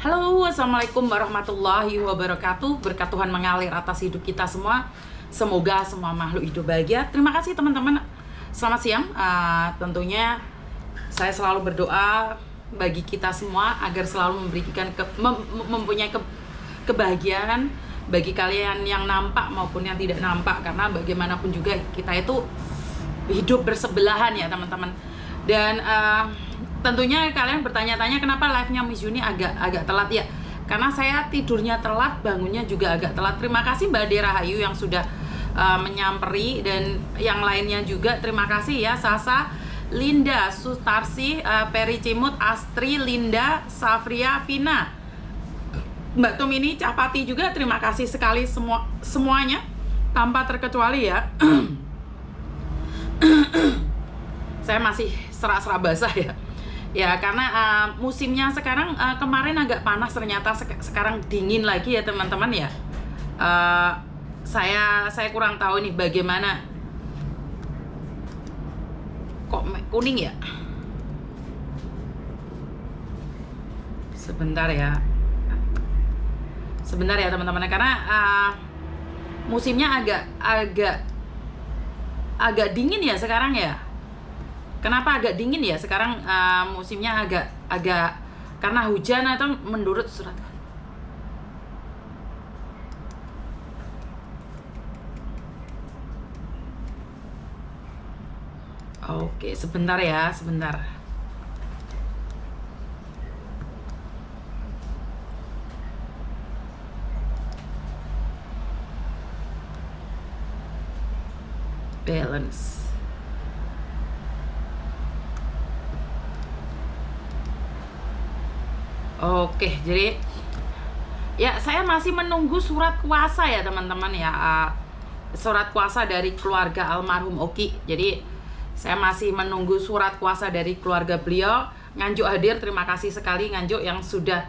Halo, assalamualaikum warahmatullahi wabarakatuh. Berkat Tuhan mengalir atas hidup kita semua. Semoga semua makhluk hidup bahagia. Terima kasih teman-teman. Selamat siang. Tentunya saya selalu berdoa bagi kita semua agar selalu mempunyai kebahagiaan bagi kalian yang nampak maupun yang tidak nampak, karena bagaimanapun juga kita itu hidup bersebelahan ya teman-teman. Dan tentunya kalian bertanya-tanya kenapa live-nya Miss Yuni agak telat ya. Karena saya tidurnya telat, bangunnya juga agak telat. Terima kasih Mbak Dera Hayu yang sudah menyamperi, dan yang lainnya juga terima kasih ya. Sasa, Linda, Sutarsi, Peri Cimut, Astri, Linda, Safria, Vina, Mbak Tumini, Cahpati juga terima kasih sekali semuanya tanpa terkecuali ya. Saya masih serak-serak basah ya. Ya karena musimnya sekarang kemarin agak panas, ternyata sekarang dingin lagi ya teman-teman ya. Saya kurang tahu nih bagaimana. Kok kuning ya? Sebentar ya teman-teman, karena musimnya agak dingin ya sekarang ya. Kenapa agak dingin ya sekarang? Musimnya agak karena hujan atau menurut surat. Oke, sebentar ya, sebentar. Balance. Oke, jadi ya saya masih menunggu surat kuasa ya teman-teman ya. Surat kuasa dari keluarga almarhum Oki. Jadi saya masih menunggu surat kuasa dari keluarga beliau. Nganjuk hadir, terima kasih sekali Nganjuk yang sudah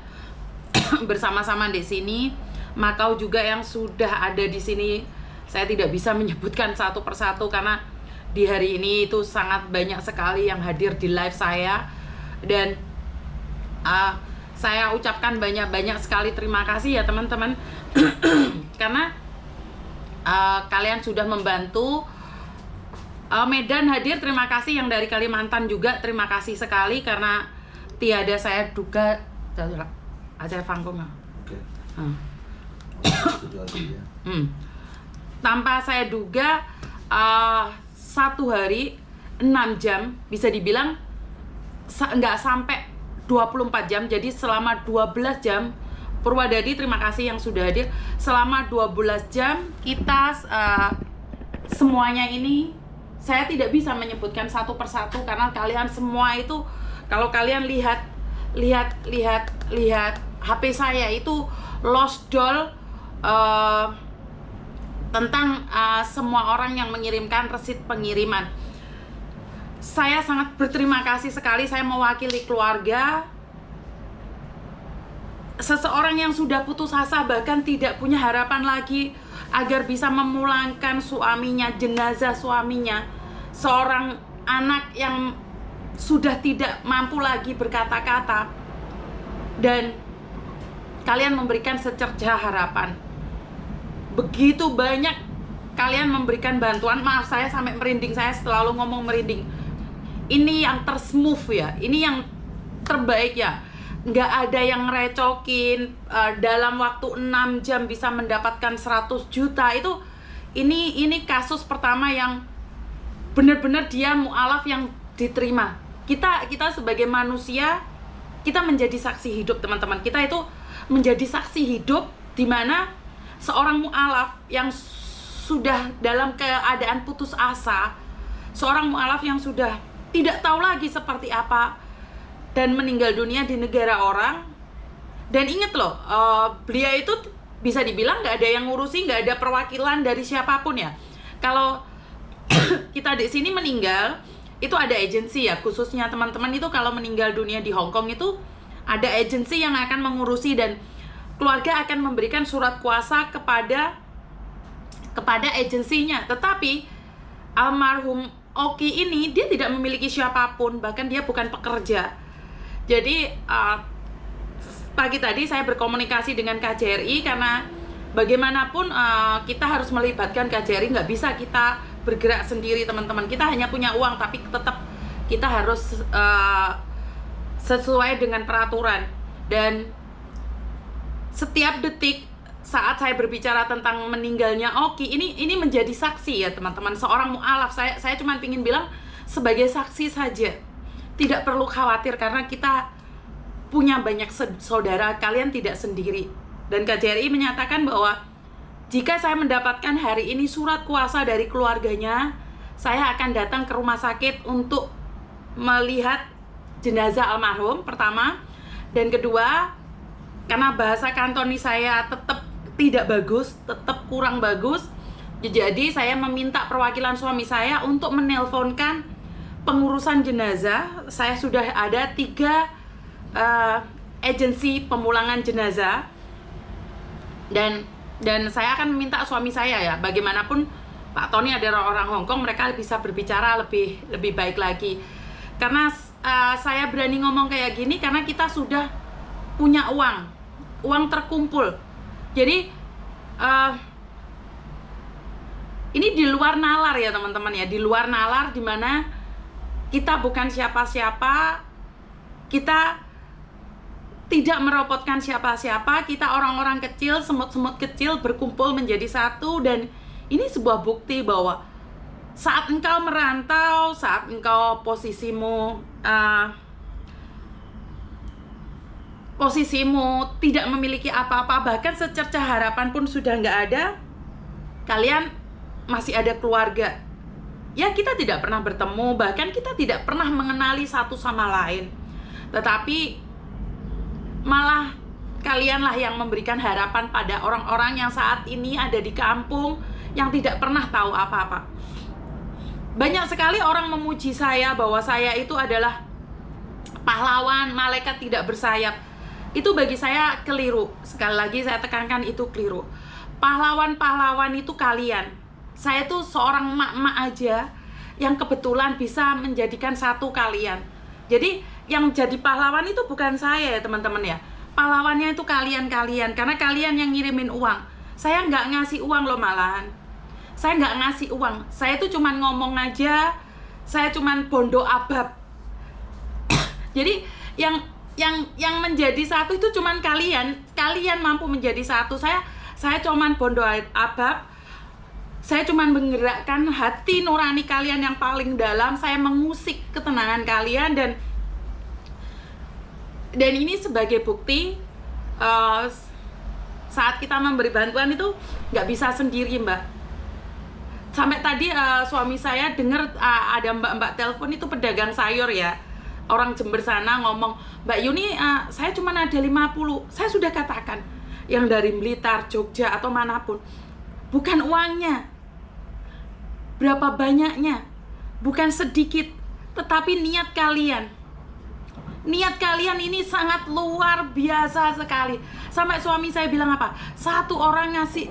bersama-sama di sini. Makau juga yang sudah ada di sini. Saya tidak bisa menyebutkan satu persatu karena di hari ini itu sangat banyak sekali yang hadir di live saya, dan saya ucapkan banyak sekali terima kasih ya teman-teman. Karena kalian sudah membantu. Medan hadir, terima kasih. Yang dari Kalimantan juga terima kasih sekali, karena tiada saya duga acara panggung. Tanpa saya duga, 1 hari 6 jam, bisa dibilang nggak sampai 24 jam, jadi selama 12 jam. Purwadadi terima kasih yang sudah hadir. Selama 12 jam kita semuanya ini, saya tidak bisa menyebutkan satu persatu karena kalian semua itu, kalau kalian lihat HP saya itu lost doll tentang semua orang yang mengirimkan resit pengiriman. Saya sangat berterima kasih sekali. Saya mewakili keluarga, seseorang yang sudah putus asa, bahkan tidak punya harapan lagi agar bisa memulangkan suaminya, jenazah suaminya, seorang anak yang sudah tidak mampu lagi berkata-kata, dan kalian memberikan secercah harapan. Begitu banyak kalian memberikan bantuan. Maaf, saya sampai merinding, saya selalu ngomong merinding. Ini yang tersmooth ya, ini yang terbaik ya. Nggak ada yang ngerecokin. Dalam waktu 6 jam bisa mendapatkan 100 juta itu, ini kasus pertama yang benar-benar dia mu'alaf yang diterima. Kita sebagai manusia, kita menjadi saksi hidup teman-teman. Kita itu menjadi saksi hidup di mana seorang mu'alaf yang sudah dalam keadaan putus asa, seorang mu'alaf yang sudah tidak tahu lagi seperti apa, dan meninggal dunia di negara orang. Dan inget loh, beliau itu bisa dibilang nggak ada yang ngurusi, nggak ada perwakilan dari siapapun ya. Kalau kita di sini meninggal, itu ada agensi ya, khususnya teman-teman itu kalau meninggal dunia di Hong Kong itu ada agensi yang akan mengurusi, dan keluarga akan memberikan surat kuasa kepada agensinya. Tetapi almarhum Oki ini dia tidak memiliki siapapun, bahkan dia bukan pekerja. Jadi pagi tadi saya berkomunikasi dengan KJRI karena bagaimanapun kita harus melibatkan KJRI, nggak bisa kita bergerak sendiri teman-teman. Kita hanya punya uang, tapi tetap kita harus sesuai dengan peraturan. Dan setiap detik saat saya berbicara tentang meninggalnya Oki, ini menjadi saksi ya teman-teman, seorang mu'alaf. Saya cuma ingin bilang sebagai saksi saja, tidak perlu khawatir karena kita punya banyak saudara, kalian tidak sendiri. Dan KJRI menyatakan bahwa jika saya mendapatkan hari ini surat kuasa dari keluarganya, saya akan datang ke rumah sakit untuk melihat jenazah almarhum pertama, dan kedua, karena bahasa kantoni saya tetap tidak bagus, tetap kurang bagus, jadi saya meminta perwakilan suami saya untuk menelponkan pengurusan jenazah. Saya sudah ada 3 agensi pemulangan jenazah, dan saya akan meminta suami saya ya, bagaimanapun Pak Tony adalah orang Hong Kong, mereka bisa berbicara lebih baik lagi. Karena saya berani ngomong kayak gini karena kita sudah punya uang terkumpul. Jadi ini di luar nalar ya teman-teman ya, di luar nalar, dimana kita bukan siapa-siapa, kita tidak meropotkan siapa-siapa, kita orang-orang kecil, semut-semut kecil berkumpul menjadi satu. Dan ini sebuah bukti bahwa saat engkau merantau, saat engkau posisimu tidak memiliki apa-apa, bahkan secerca harapan pun sudah nggak ada, kalian masih ada keluarga. Ya, kita tidak pernah bertemu, bahkan kita tidak pernah mengenali satu sama lain, tetapi malah kalianlah yang memberikan harapan pada orang-orang yang saat ini ada di kampung, yang tidak pernah tahu apa-apa. Banyak sekali orang memuji saya bahwa saya itu adalah pahlawan, malaikat tidak bersayap. Itu bagi saya keliru. Sekali lagi saya tekankan, itu keliru. Pahlawan-pahlawan itu kalian. Saya tuh seorang emak-emak aja yang kebetulan bisa menjadikan satu kalian. Jadi yang jadi pahlawan itu bukan saya ya teman-teman ya. Pahlawannya itu kalian-kalian, karena kalian yang ngirimin uang. Saya nggak ngasih uang loh malahan. Saya nggak ngasih uang. Saya tuh cuman ngomong aja. Saya cuman bondo abab. Jadi yang menjadi satu itu cuman kalian mampu menjadi satu. Saya cuman bondo abab. Saya cuman menggerakkan hati nurani kalian yang paling dalam. Saya mengusik ketenangan kalian, dan ini sebagai bukti saat kita memberi bantuan itu nggak bisa sendiri, Mbak. Sampai tadi suami saya dengar ada mbak-mbak telepon, itu pedagang sayur ya, orang Jember sana, ngomong, Mbak Yuni, saya cuma ada 50. Saya sudah katakan, yang dari Blitar, Jogja, atau manapun, bukan uangnya, berapa banyaknya, bukan sedikit, tetapi niat kalian. Niat kalian ini sangat luar biasa sekali. Sampai suami saya bilang apa? Satu orang ngasih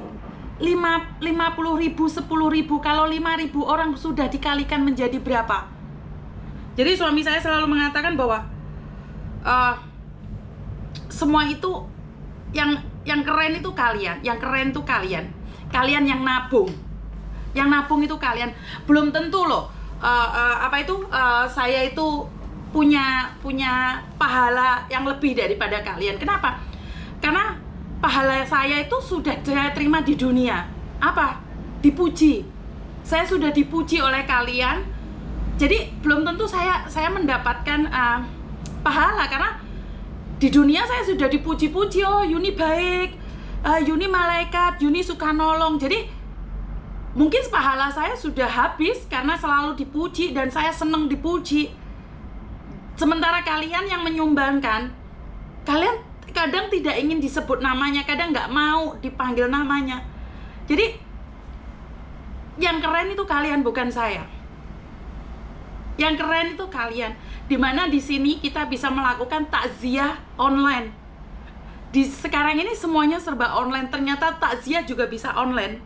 50.000, 10.000. Kalau 5.000 orang sudah dikalikan menjadi berapa? Jadi suami saya selalu mengatakan bahwa semua itu yang keren itu kalian, yang keren itu kalian. Kalian yang nabung. Yang nabung itu kalian. Belum tentu loh saya itu punya pahala yang lebih daripada kalian. Kenapa? Karena pahala saya itu sudah saya terima di dunia. Apa? Dipuji. Saya sudah dipuji oleh kalian. Jadi belum tentu saya mendapatkan pahala, karena di dunia saya sudah dipuji-puji. Oh, Yuni baik, Yuni malaikat, Yuni suka nolong. Jadi mungkin pahala saya sudah habis karena selalu dipuji dan saya senang dipuji. Sementara kalian yang menyumbangkan, kalian kadang tidak ingin disebut namanya, kadang nggak mau dipanggil namanya. Jadi yang keren itu kalian, bukan saya. Yang keren itu kalian. Dimana di sini kita bisa melakukan takziah online. Di sekarang ini semuanya serba online. Ternyata takziah juga bisa online.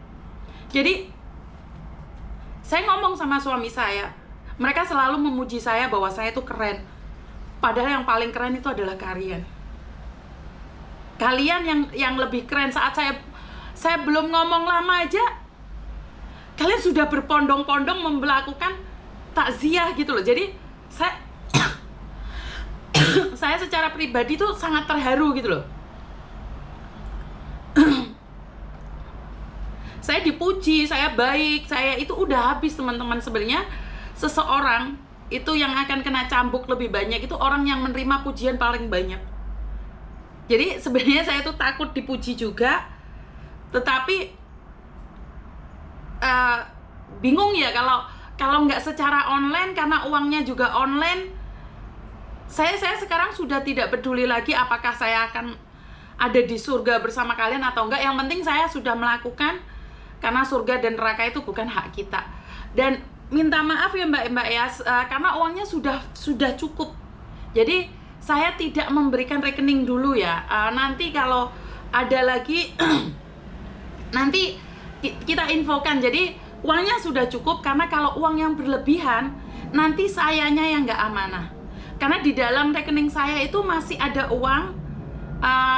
Jadi saya ngomong sama suami saya, Mereka selalu memuji saya bahwa saya itu keren. Padahal yang paling keren itu adalah kalian. Kalian yang lebih keren. Saat saya belum ngomong lama aja, kalian sudah berpondong-pondong melakukan takziah gitu loh. Jadi saya secara pribadi tuh sangat terharu gitu loh. Saya dipuji, saya baik, saya itu udah habis teman-teman. Sebenarnya seseorang itu yang akan kena cambuk lebih banyak itu orang yang menerima pujian paling banyak. Jadi sebenarnya saya tuh takut dipuji juga, tetapi bingung ya kalau nggak secara online, karena uangnya juga online. Saya sekarang sudah tidak peduli lagi apakah saya akan ada di surga bersama kalian atau enggak. Yang penting saya sudah melakukan, karena surga dan neraka itu bukan hak kita. Dan minta maaf ya Mbak ya, karena uangnya sudah cukup. Jadi saya tidak memberikan rekening dulu ya. Nanti kalau ada lagi nanti kita infokan. Jadi uangnya sudah cukup, karena kalau uang yang berlebihan nanti sayanya yang nggak amanah. Karena di dalam rekening saya itu masih ada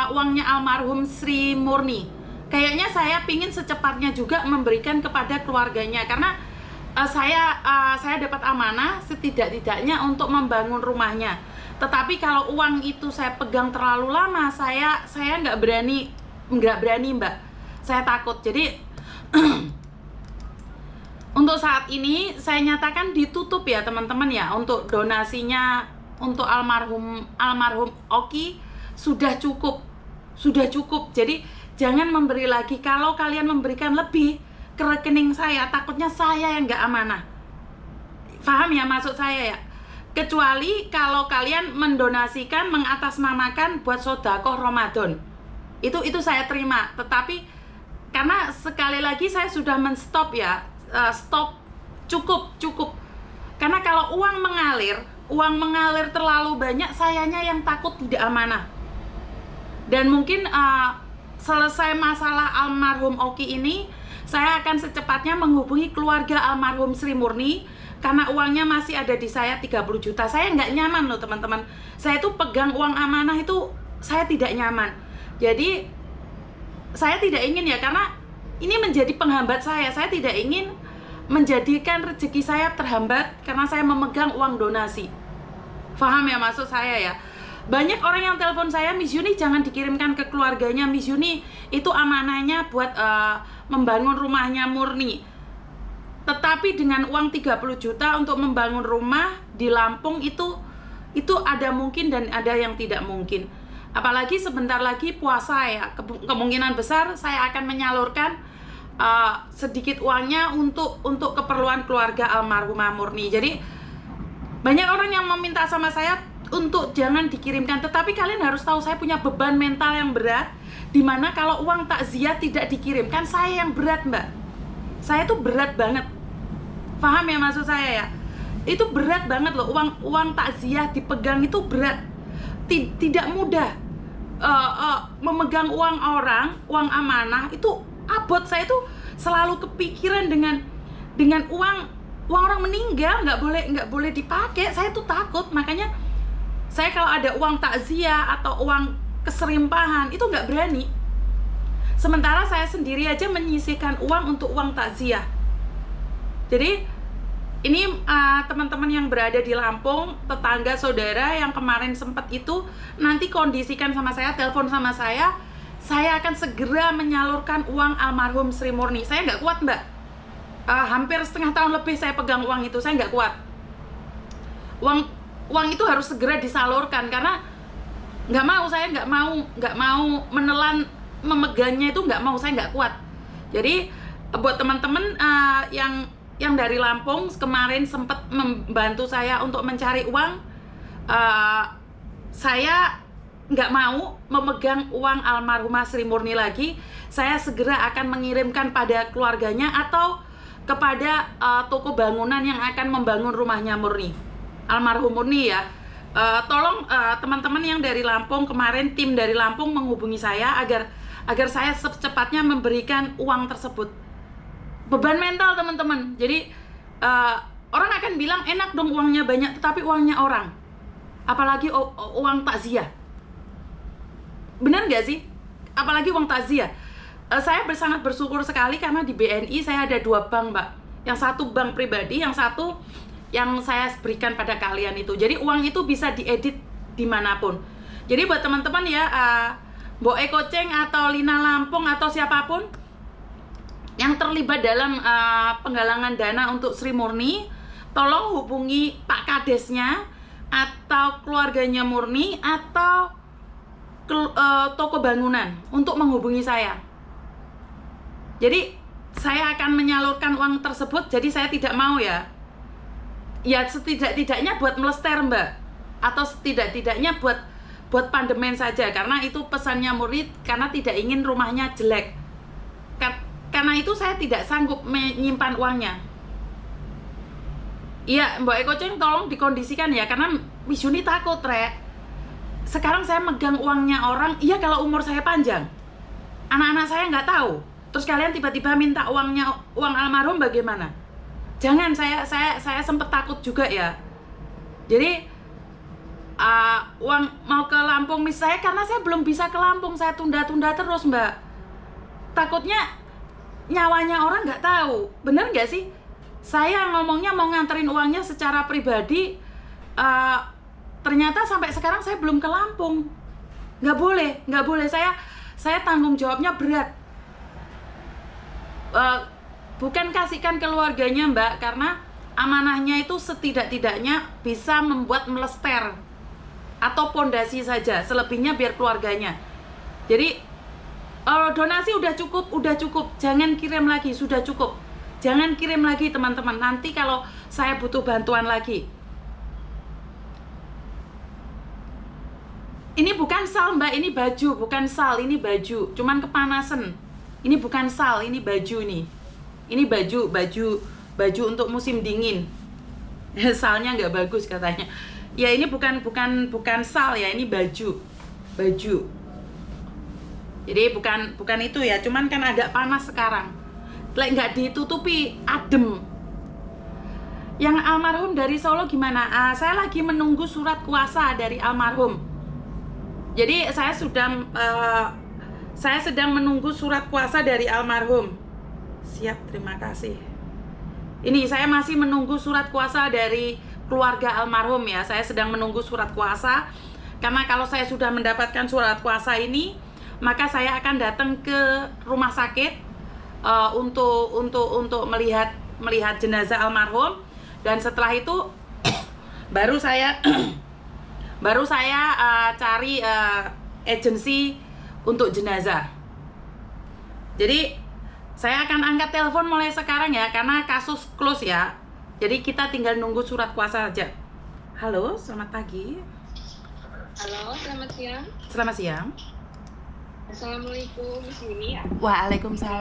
uangnya almarhum Sri Murni. Kayaknya saya pingin secepatnya juga memberikan kepada keluarganya, karena saya dapat amanah setidak-tidaknya untuk membangun rumahnya. Tetapi kalau uang itu saya pegang terlalu lama, saya nggak berani Mbak. Saya takut. Jadi untuk saat ini saya nyatakan ditutup ya teman-teman ya, untuk donasinya untuk almarhum Oki sudah cukup. Jadi jangan memberi lagi. Kalau kalian memberikan lebih ke rekening saya, takutnya saya yang nggak amanah. Paham ya maksud saya ya? Kecuali kalau kalian mendonasikan mengatasnamakan buat sedekah Ramadan, itu saya terima. Tetapi karena sekali lagi saya sudah menstop ya, stop, cukup. Karena kalau uang mengalir terlalu banyak, sayanya yang takut tidak amanah. Dan mungkin selesai masalah almarhum Oki ini, saya akan secepatnya menghubungi keluarga almarhum Sri Murni, karena uangnya masih ada di saya 30 juta. Saya nggak nyaman loh teman-teman. Saya tuh pegang uang amanah itu saya tidak nyaman. Jadi saya tidak ingin ya, karena ini menjadi penghambat saya. Saya tidak ingin menjadikan rezeki saya terhambat karena saya memegang uang donasi. Paham ya maksud saya ya? Banyak orang yang telepon saya, Miss Yuni jangan dikirimkan ke keluarganya, Miss Yuni itu amanahnya buat membangun rumahnya Murni. Tetapi dengan uang 30 juta untuk membangun rumah di Lampung itu ada mungkin dan ada yang tidak mungkin. Apalagi sebentar lagi puasa ya, kemungkinan besar saya akan menyalurkan sedikit uangnya untuk keperluan keluarga almarhumah Murni. Jadi banyak orang yang meminta sama saya untuk jangan dikirimkan, tetapi kalian harus tahu saya punya beban mental yang berat, dimana kalau uang takziah tidak dikirimkan, saya yang berat Mbak. Saya tuh berat banget. Paham ya maksud saya ya? Itu berat banget loh, uang takziah dipegang itu berat. Tidak mudah. Memegang uang orang, uang amanah itu abot. Saya tuh selalu kepikiran dengan uang orang meninggal, nggak boleh dipakai. Saya tuh takut, makanya saya kalau ada uang takziah atau uang keserimpahan itu nggak berani. Sementara saya sendiri aja menyisihkan uang untuk uang takziah. Jadi ini teman-teman yang berada di Lampung, tetangga saudara yang kemarin sempat itu, nanti kondisikan sama saya, telepon sama saya akan segera menyalurkan uang almarhum Sri Murni. Saya nggak kuat Mbak. Hampir setengah tahun lebih saya pegang uang itu, saya nggak kuat. Uang itu harus segera disalurkan, karena saya nggak mau menelan memegangnya itu, nggak mau, saya nggak kuat. Jadi buat teman-teman yang dari Lampung kemarin sempat membantu saya untuk mencari uang, saya nggak mau memegang uang almarhumah Sri Murni lagi. Saya segera akan mengirimkan pada keluarganya atau kepada toko bangunan yang akan membangun rumahnya Murni, almarhum Murni ya. Tolong teman-teman yang dari Lampung kemarin, tim dari Lampung menghubungi saya agar saya secepatnya memberikan uang tersebut. Beban mental teman-teman. Jadi orang akan bilang enak dong uangnya banyak, tetapi uangnya orang. Apalagi uang takziah. Benar nggak sih? Apalagi uang takziah. Saya sangat bersyukur sekali karena di BNI saya ada 2 bank, Mbak. Yang satu bank pribadi, yang satu yang saya berikan pada kalian itu. Jadi uang itu bisa diedit dimanapun. Jadi buat teman-teman ya, Mbok Eko Ceng atau Lina Lampung atau siapapun yang terlibat dalam penggalangan dana untuk Sri Murni, tolong hubungi Pak Kadesnya atau keluarganya Murni atau toko bangunan untuk menghubungi saya. Jadi saya akan menyalurkan uang tersebut. Jadi saya tidak mau ya setidak-tidaknya buat melester, Mbak, atau setidak-tidaknya buat pandemen saja, karena itu pesannya Murni, karena tidak ingin rumahnya jelek. Karena itu saya tidak sanggup menyimpan uangnya. Iya, Mbak Eko Ceng, tolong dikondisikan ya, karena Wisuni takut, Rek. Sekarang saya megang uangnya orang, iya kalau umur saya panjang, anak-anak saya nggak tahu. Terus kalian tiba-tiba minta uang almarhum bagaimana? Jangan, saya sempet takut juga ya. Jadi uang mau ke Lampung misalnya, karena saya belum bisa ke Lampung, saya tunda-tunda terus, Mbak. Takutnya nyawanya orang nggak tahu. Bener nggak sih? Saya ngomongnya mau nganterin uangnya secara pribadi, ternyata sampai sekarang saya belum ke Lampung. Nggak boleh. Saya tanggung jawabnya berat. Bukan kasihkan keluarganya, Mbak, karena amanahnya itu setidak-tidaknya bisa membuat melester atau pondasi saja, selebihnya biar keluarganya. Jadi donasi udah cukup, jangan kirim lagi, sudah cukup. Jangan kirim lagi, teman-teman. Nanti kalau saya butuh bantuan lagi. Ini bukan sal, Mbak, ini baju, bukan sal, ini baju. Cuman kepanasan. Ini bukan sal, ini baju nih. Ini baju untuk musim dingin. Salnya nggak bagus katanya. Ya ini bukan sal ya, ini baju. Jadi bukan itu ya, cuman kan agak panas sekarang. Nggak ditutupi, adem. Yang almarhum dari Solo gimana? Saya lagi menunggu surat kuasa dari almarhum. Jadi saya sedang menunggu surat kuasa dari almarhum. Siap, terima kasih. Ini saya masih menunggu surat kuasa dari keluarga almarhum ya. Saya sedang menunggu surat kuasa. Karena kalau saya sudah mendapatkan surat kuasa ini, maka saya akan datang ke rumah sakit untuk melihat jenazah almarhum. Dan setelah itu baru saya cari agensi untuk jenazah. Jadi saya akan angkat telepon mulai sekarang ya, karena kasus close ya. Jadi kita tinggal nunggu surat kuasa saja. Halo, selamat pagi. Halo, selamat siang. Selamat siang. Assalamualaikum, Miss Yuni ya. Waalaikumsalam.